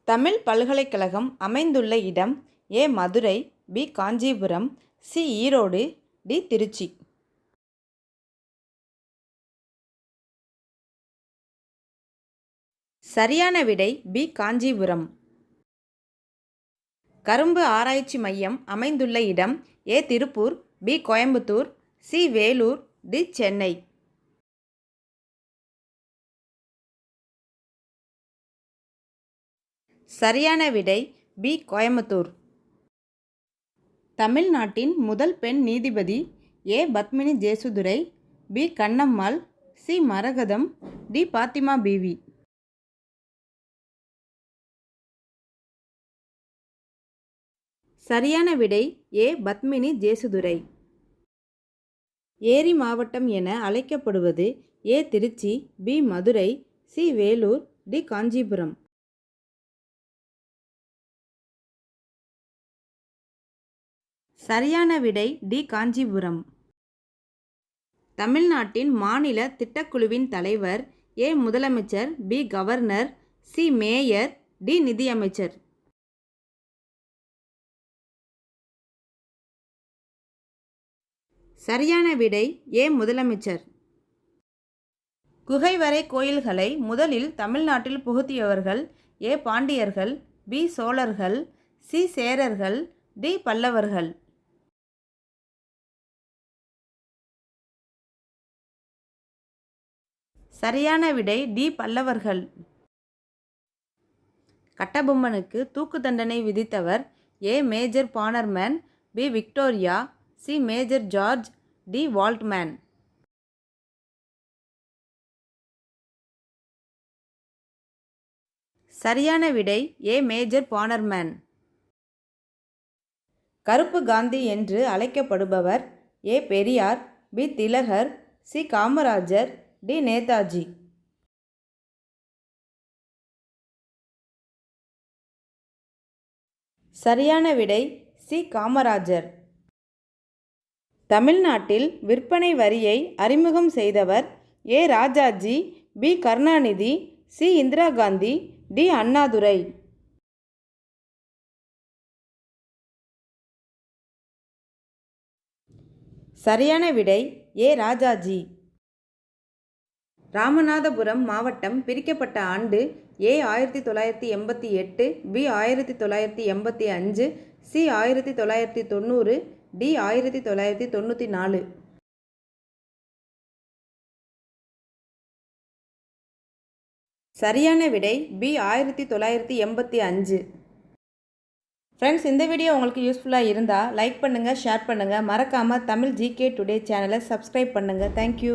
தமிழ் பல்கலைக்கழகம் அமைந்துள்ள இடம்: A. Madurai, B. Kanchipuram, C. Erode, D. Tiruchi. சரியான விடை பி. காஞ்சிபுரம். கரும்பு ஆராய்ச்சி மையம் அமைந்துள்ள இடம்: A. Tiruppur, B. Coimbatore, C. Vellore, D. Chennai. சரியான விடை பி. கோயம்புத்தூர். தமிழ்நாட்டின் முதல் பெண் நீதிபதி: A. Padmini Jesudurai, B. Kannammal, C. Maragatham, D. Fathima Beevi. சரியான விடை ஏ. பத்மினி ஜேசுதுரை. ஏரி மாவட்டம் என அழைக்கப்படுவது: A. Tiruchi, B. Madurai, C. Vellore, D. Kanchipuram. சரியான விடை டி. காஞ்சிபுரம். தமிழ்நாட்டின் மாநில திட்டக்குழுவின் தலைவர்: ஏ. முதலமைச்சர், B. Governor, C. Mayor, D. நிதியமைச்சர். சரியான விடை ஏ. முதலமைச்சர். குகைவரை கோயில்களை முதலில் தமிழ்நாட்டில் புகுத்தியவர்கள்: ஏ. பாண்டியர்கள், பி. சோழர்கள், சி. சேரர்கள், டி. பல்லவர்கள். சரியான விடை டி. பல்லவர்கள். கட்டபொம்மனுக்கு தூக்கு தண்டனை விதித்தவர்: A. Major Bannerman, B. Victoria, C. Major George, D. Waldman. சரியான விடை ஏ. Major Bannerman. கருப்பு காந்தி என்று அழைக்கப்படுபவர்: A. Periyar, B. Tilak, C. Kamarajar, D. Netaji. சரியான விடை சி. காமராஜர். தமிழ்நாட்டில் விற்பனை வரியை அறிமுகம் செய்தவர்: A. Rajaji, B. Karunanidhi, C. Indira Gandhi, D. Annadurai. சரியான விடை ஏ. ராஜாஜி. ராமநாதபுரம் மாவட்டம் பிரிக்கப்பட்ட ஆண்டு: ஏ. 1988, பி. 1985, சி. 1990, டி. 1994. சரியான விடை பி. 1985. ஃப்ரெண்ட்ஸ், இந்த வீடியோ உங்களுக்கு யூஸ்ஃபுல்லாக இருந்தால் லைக் பண்ணுங்கள், ஷேர் பண்ணுங்கள். மறக்காமல் தமிழ் ஜிகே டுடே சேனலை சப்ஸ்கிரைப் பண்ணுங்கள். தேங்க்யூ.